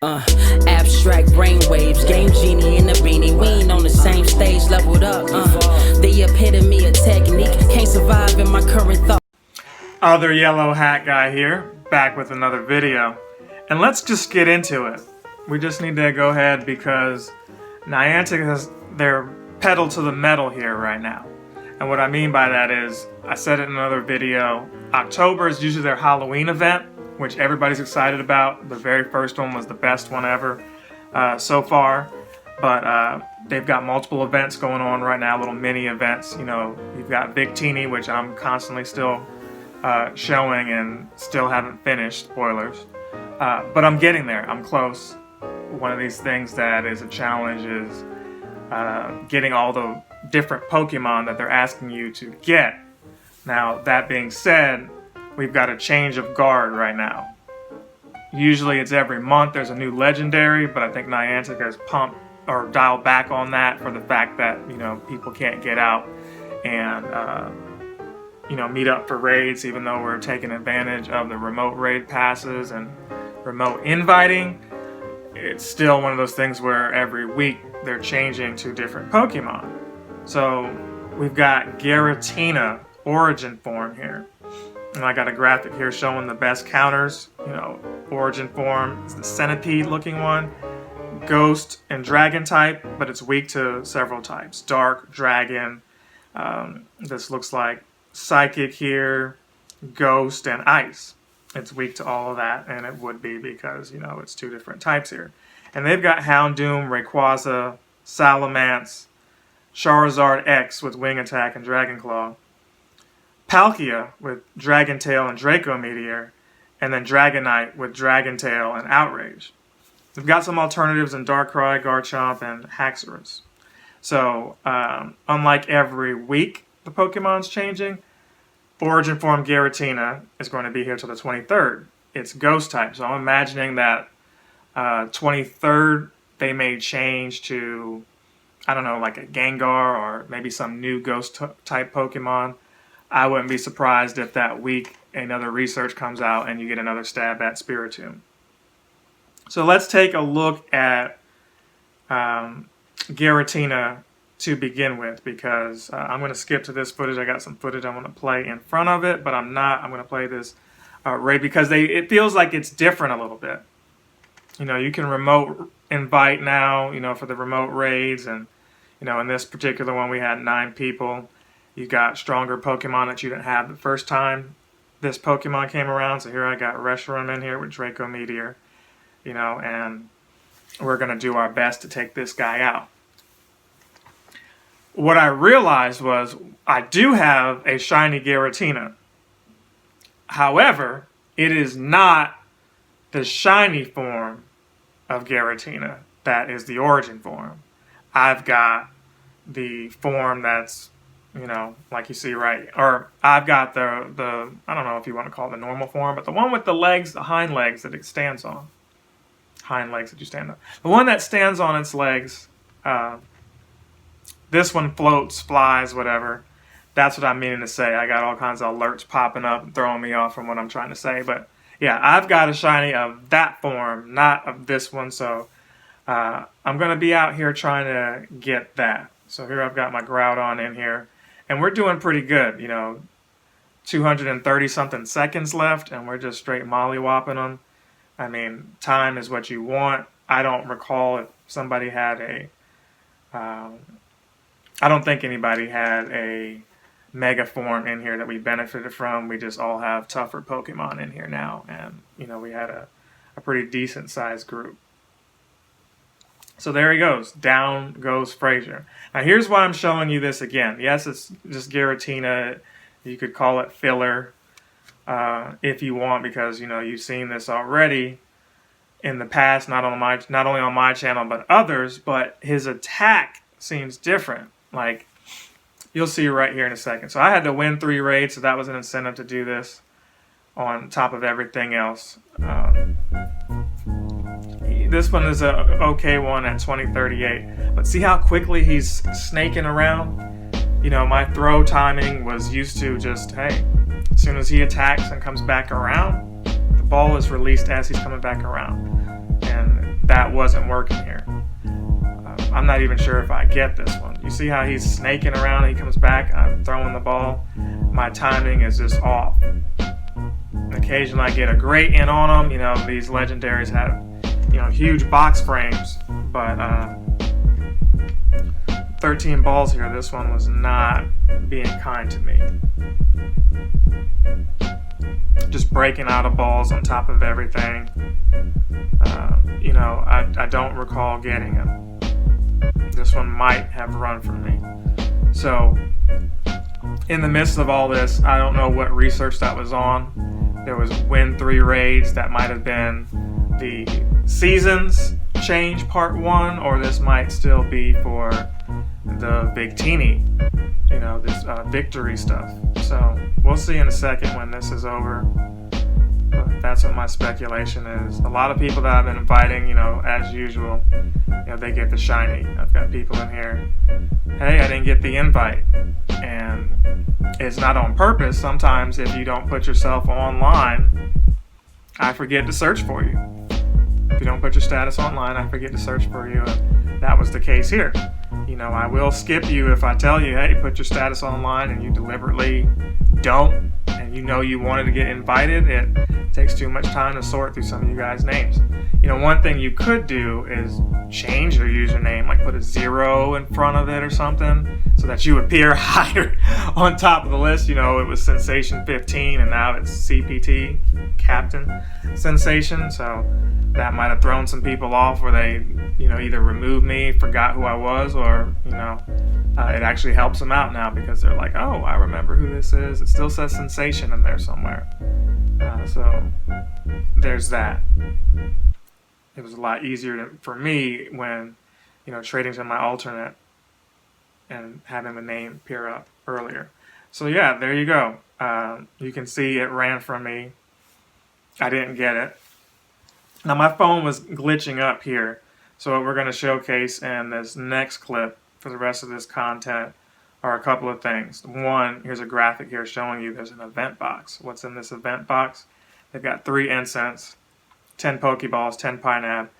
Abstract brainwaves, game genie in a beanie. We ain't on the same stage, leveled up. The epitome of technique, can't survive in my current thought. Other yellow hat guy here, back with another video. And let's just get into it. We just need to go ahead because Niantic has their pedal to the metal here right now. And what I mean by that is, I said it in another video, October is usually their Halloween event, which everybody's excited about. The very first one was the best one ever so far. But they've got multiple events going on right now, little mini events. You know, you've got Victini, which I'm constantly still showing and still haven't finished, spoilers. But I'm getting there, I'm close. One of these things that is a challenge is getting all the different Pokemon that they're asking you to get. Now, that being said, we've got a change of guard right now. Usually it's every month there's a new legendary, but I think Niantic has pumped or dialed back on that for the fact that, you know, people can't get out and you know, meet up for raids, even though we're taking advantage of the remote raid passes and remote inviting. It's still one of those things where every week they're changing to different Pokemon. So we've got Geratina origin form here. And I got a graphic here showing the best counters. You know, origin form is the centipede looking one. Ghost and dragon type, but it's weak to several types. Dark, dragon. This looks like psychic here. Ghost and ice. It's weak to all of that, and it would be because, you know, it's two different types here. And they've got Houndoom, Rayquaza, Salamence, Charizard X with Wing Attack and Dragon Claw, Palkia with Dragon Tail and Draco Meteor, and then Dragonite with Dragon Tail and Outrage. They've got some alternatives in Darkrai, Garchomp, and Haxorus. So, unlike every week the Pokemon's changing, Origin Form Giratina is going to be here till the 23rd. It's Ghost type, so I'm imagining that 23rd they may change to, I don't know, like a Gengar or maybe some new Ghost type Pokemon. I wouldn't be surprised if that week another research comes out and you get another stab at Spiritomb. So let's take a look at Giratina to begin with, because I'm going to skip to this footage. I got some footage I want to play in front of it, but I'm not. I'm going to play this raid because it feels like it's different a little bit. You know, you can remote invite now, you know, for the remote raids, and, you know, in this particular one we had 9 people. You got stronger Pokemon that you didn't have the first time this Pokemon came around. So here I got Reshiram in here with Draco Meteor, you know, and we're going to do our best to take this guy out. What I realized was I do have a shiny Giratina. However, it is not the shiny form of Giratina that is the origin form. I've got the form that's, you know, like you see right, or I've got the I don't know if you want to call it the normal form, but the one with the legs, the hind legs that it stands on. Hind legs that you stand on. The one that stands on its legs, this one floats, flies, whatever. That's what I'm meaning to say. I got all kinds of alerts popping up and throwing me off from what I'm trying to say. But yeah, I've got a shiny of that form, not of this one. So I'm going to be out here trying to get that. So here I've got my Groudon in here. And we're doing pretty good, you know. 230 something seconds left, and we're just straight mollywopping them. I mean, time is what you want. I don't recall if somebody had a... I don't think anybody had a mega form in here that we benefited from. We just all have tougher Pokemon in here now. And, you know, we had a pretty decent sized group. So there he goes. Down goes Frazier. Now here's why I'm showing you this again. Yes, it's just Giratina. You could call it filler if you want, because, you know, you've seen this already in the past, not only on my channel but others. But his attack seems different. Like, you'll see right here in a second. So I had to win 3 raids, so that was an incentive to do this on top of everything else. This one is a okay one at 2038. But see how quickly he's snaking around? You know, my throw timing was used to just, hey, as soon as he attacks and comes back around, the ball is released as he's coming back around. and that wasn't working here. I'm not even sure if I get this one. You see how he's snaking around, he comes back, I'm throwing the ball. My timing is just off. Occasionally I get a great in on them. These legendaries have, huge box frames, but 13 balls here. This one was not being kind to me. Just breaking out of balls on top of everything. I don't recall getting him. This one might have run from me. So, in the midst of all this, I don't know what research that was on. There was win 3 raids. That might have been the seasons change part 1, or this might still be for the Big Teeny, this victory stuff. So we'll see in a second when this is over. But that's what my speculation is. A lot of people that I've been inviting, as usual, they get the shiny. I've got people in here, hey, I didn't get the invite. And it's not on purpose. Sometimes if you don't put yourself online, I forget to search for you. If you don't put your status online, I forget to search for you. And that was the case here. I will skip you if I tell you, hey, put your status online, and you deliberately don't, and you wanted to get invited. It takes too much time to sort through some of you guys' names. One thing you could do is change your username, like put a 0 in front of it or something, so that you appear higher on top of the list. It was Sensation 15, and now it's CPT, Captain Sensation. So that might have thrown some people off, where they, either removed me, forgot who I was, or, it actually helps them out now because they're like, oh, I remember who this is. It still says Sensation in there somewhere. So there's that. It was a lot easier for me when, trading to my alternate and having the name appear up earlier. So yeah, there you go. You can see it ran from me. I didn't get it. Now my phone was glitching up here. So what we're going to showcase in this next clip for the rest of this content are a couple of things. One, here's a graphic here showing you there's an event box. What's in this event box? They've got 3 incense, 10 Pokeballs, 10 Pineapple,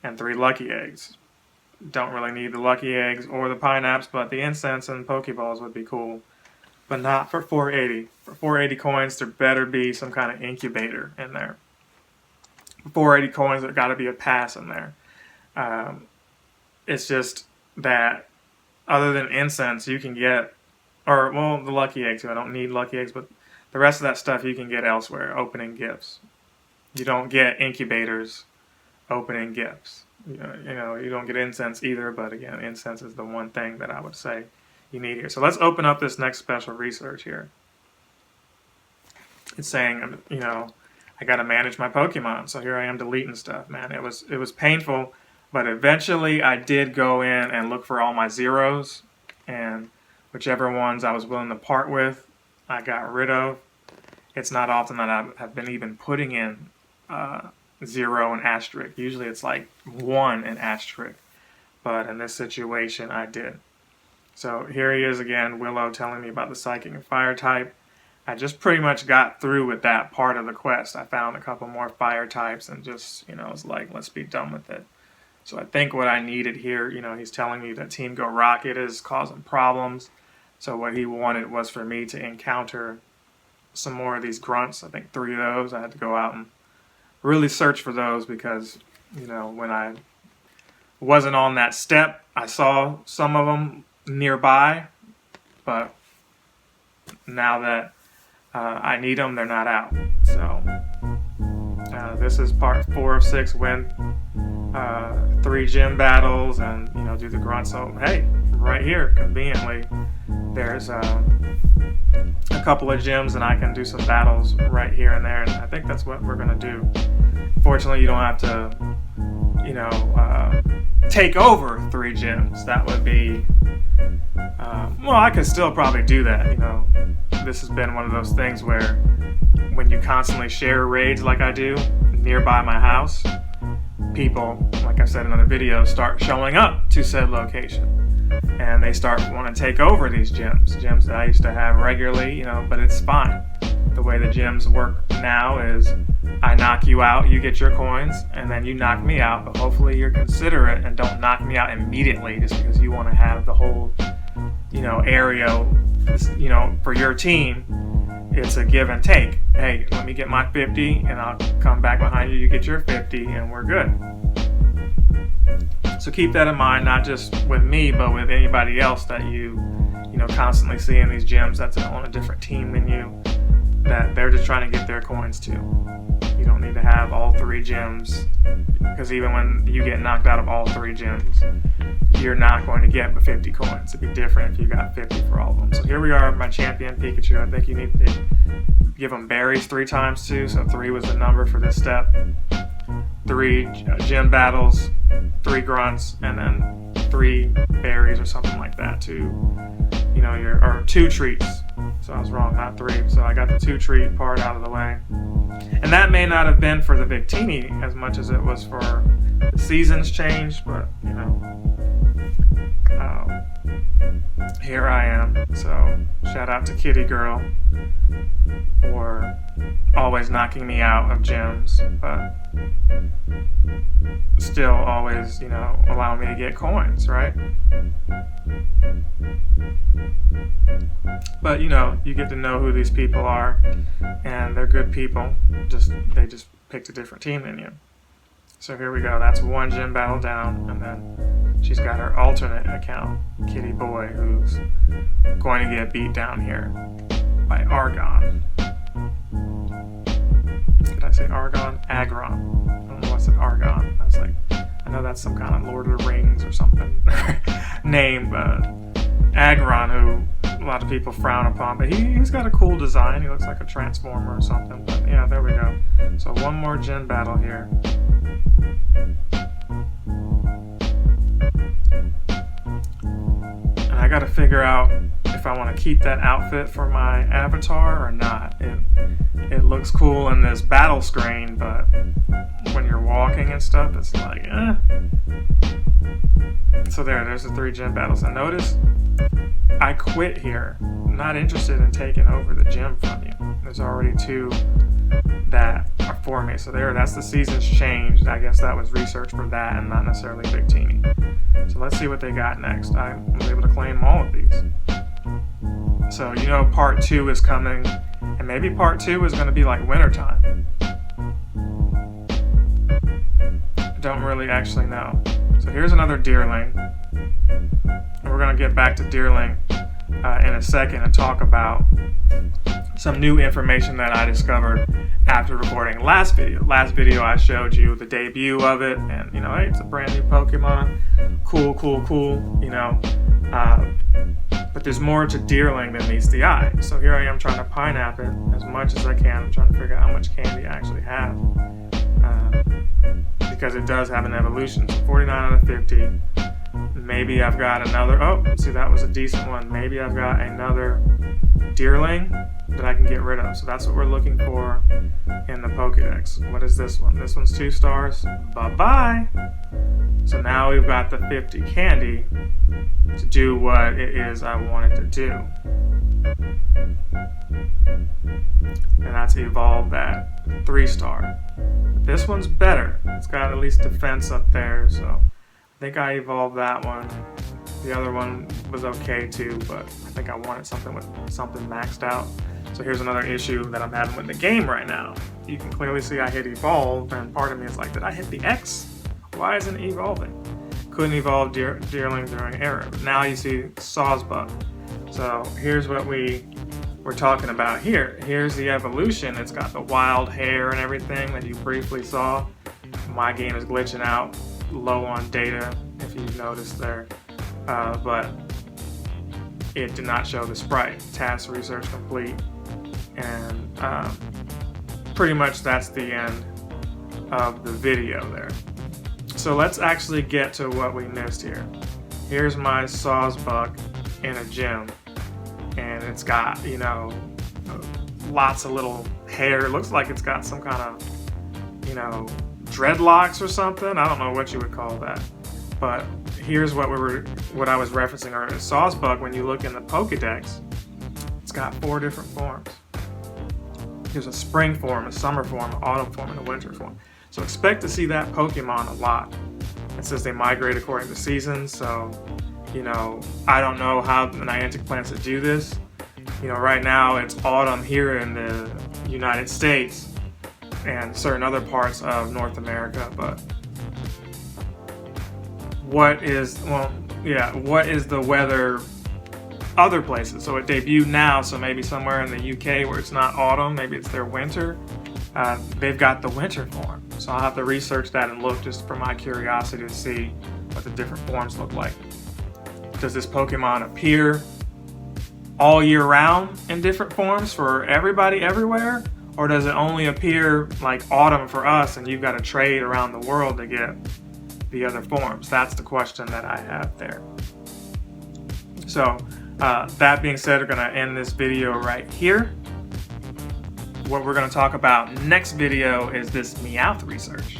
and 3 Lucky Eggs. Don't really need the Lucky Eggs or the Pineapples, but the incense and Pokeballs would be cool. But not for 480. For 480 coins, there better be some kind of incubator in there. For 480 coins, there's got to be a pass in there. It's just that other than incense, you can get, the Lucky Eggs. I don't need Lucky Eggs, but the rest of that stuff you can get elsewhere, opening gifts. You don't get incubators opening gifts. You don't get incense either, but again, incense is the one thing that I would say you need here. So let's open up this next special research here. It's saying, I got to manage my Pokemon. So here I am deleting stuff, man. It was painful, but eventually I did go in and look for all my zeros, and whichever ones I was willing to part with, I got rid of. It's not often that I have been even putting in 0 and asterisk. Usually it's like 1 and asterisk, but in this situation I did. So here he is again, Willow, telling me about the Psychic and Fire type. I just pretty much got through with that part of the quest. I found a couple more fire types and just, was like, let's be done with it. So I think what I needed here, he's telling me that Team Go Rocket is causing problems. So what he wanted was for me to encounter some more of these grunts. I think 3 of those. I had to go out and really search for those because, when I wasn't on that step, I saw some of them nearby. But now that I need them, they're not out. So this is part 4 of 6. Win 3 gym battles and do the grunt. So hey, right here conveniently there's a couple of gyms and I can do some battles right here and there, and I think that's what we're gonna do. Fortunately, you don't have to take over 3 gyms. That would be I could still probably do that. This has been one of those things where when you constantly share raids like I do nearby my house, people, like I said in another video, start showing up to said location. And they start wanting to take over these gyms that I used to have regularly, but it's fine. The way the gyms work now is I knock you out, you get your coins, and then you knock me out. But hopefully you're considerate and don't knock me out immediately just because you want to have the whole, area, for your team. It's a give and take. Hey, let me get my 50 and I'll come back behind you, you get your 50, and we're good. So keep that in mind, not just with me, but with anybody else that you constantly see in these gyms that's on a different team than you, that they're just trying to get their coins too. You don't need to have all 3 gyms, because even when you get knocked out of all 3 gyms, you're not going to get but 50 coins. It'd be different if you got 50 for all of them. So here we are, my champion Pikachu. I think you need to give him berries 3 times too, so 3 was the number for this step. 3 gym battles, 3 grunts, and then 3 berries or something like that to, or 2 treats. So I was wrong, not 3. So I got the 2 treat part out of the way. And that may not have been for the Victini as much as it was for the seasons change, but here I am. So shout out to Kitty Girl for always knocking me out of gyms, but still always, allowing me to get coins, right? But you get to know who these people are, and they're good people. They just picked a different team than you. So here we go. That's 1 gym battle down, and then she's got her alternate account, Kitty Boy, who's going to get beat down here by Argon. Did I say Argon? Agron. I don't know why I said Argon. I know that's some kind of Lord of the Rings or something name, but Agron, who a lot of people frown upon, but he's got a cool design. He looks like a transformer or something. But yeah, there we go. So 1 more gym battle here. And I gotta figure out if I want to keep that outfit for my avatar or not. It looks cool in this battle screen, but when you're walking and stuff, it's like, eh. So there's the 3 gym battles. And notice I quit here. I'm not interested in taking over the gym from you. There's already 2 that are for me. So that's the seasons changed. I guess that was research for that and not necessarily Victini. So let's see what they got next. I was able to claim all of these. So part 2 is coming, and maybe part 2 is going to be like wintertime. Don't really actually know. So here's another Deerling. And we're going to get back to Deerling in a second and talk about some new information that I discovered after recording last video. Last video I showed you the debut of it, and hey, it's a brand new Pokemon. Cool. But there's more to Deerling than meets the eye. So here I am trying to pineapple it as much as I can. I'm trying to figure out how much candy I actually have. Because it does have an evolution. So 49 out of 50. Maybe I've got another, see, that was a decent one. Maybe I've got another Deerling that I can get rid of. So that's what we're looking for in the Pokedex. What is this one? This one's 2 stars. Bye-bye. So now we've got the 50 candy to do what it is I wanted to do. And that's evolve that 3-star. This one's better. It's got at least defense up there, so I think I evolved that one. The other one was okay too, but I think I wanted something with something maxed out. So here's another issue that I'm having with the game right now. You can clearly see I hit evolve, and part of me is like, did I hit the X? Why isn't it evolving? Couldn't evolve Deerling during error. But now you see Sawsbuck. So here's what we're talking about here. Here's the evolution. It's got the wild hair and everything that you briefly saw. My game is glitching out, low on data, if you've noticed there. But it did not show the sprite. Task research complete. And pretty much that's the end of the video there. So let's actually get to what we missed here. Here's my Sawsbuck in a gym. And it's got, lots of little hair. It looks like it's got some kind of, dreadlocks or something. I don't know what you would call that. But here's what I was referencing earlier. Sawsbuck, when you look in the Pokedex, it's got 4 different forms. There's a spring form, a summer form, an autumn form, and a winter form. So expect to see that Pokemon a lot. It says they migrate according to seasons, so, you know, I don't know how the Niantic plans to do this. You know, right now it's autumn here in the United States and certain other parts of North America, but what is the weather other places? So it debuted now, so maybe somewhere in the UK where it's not autumn, maybe it's their winter, they've got the winter form. So I'll have to research that and look just for my curiosity to see what the different forms look like. Does this Pokemon appear all year round in different forms for everybody everywhere? Or does it only appear like autumn for us and you've got to trade around the world to get the other forms? That's the question that I have there. So that being said, we're going to end this video right here. What we're going to talk about next video is this Meowth research.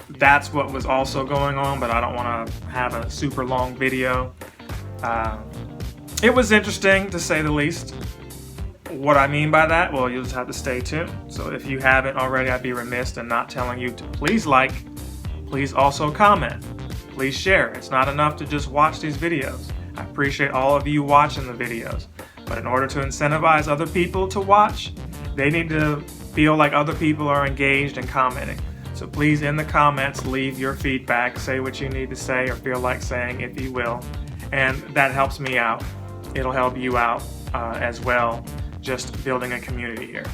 That's what was also going on, but I don't want to have a super long video. It was interesting, to say the least. What I mean by that, well, you'll just have to stay tuned. So if you haven't already, I'd be remiss in not telling you to please like, please also comment, please share. It's not enough to just watch these videos. I appreciate all of you watching the videos, but in order to incentivize other people to watch, they need to feel like other people are engaged and commenting. So please, in the comments, leave your feedback, say what you need to say or feel like saying, if you will, and that helps me out. It'll help you out as well, just building a community here.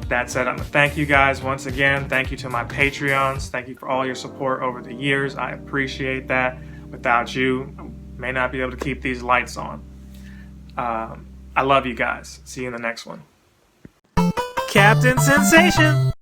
That said, I'm gonna thank you guys once again. Thank you to my Patreons. Thank you for all your support over the years. I appreciate that. Without you, I may not be able to keep these lights on. I love you guys. See you in the next one. Captain Sensation!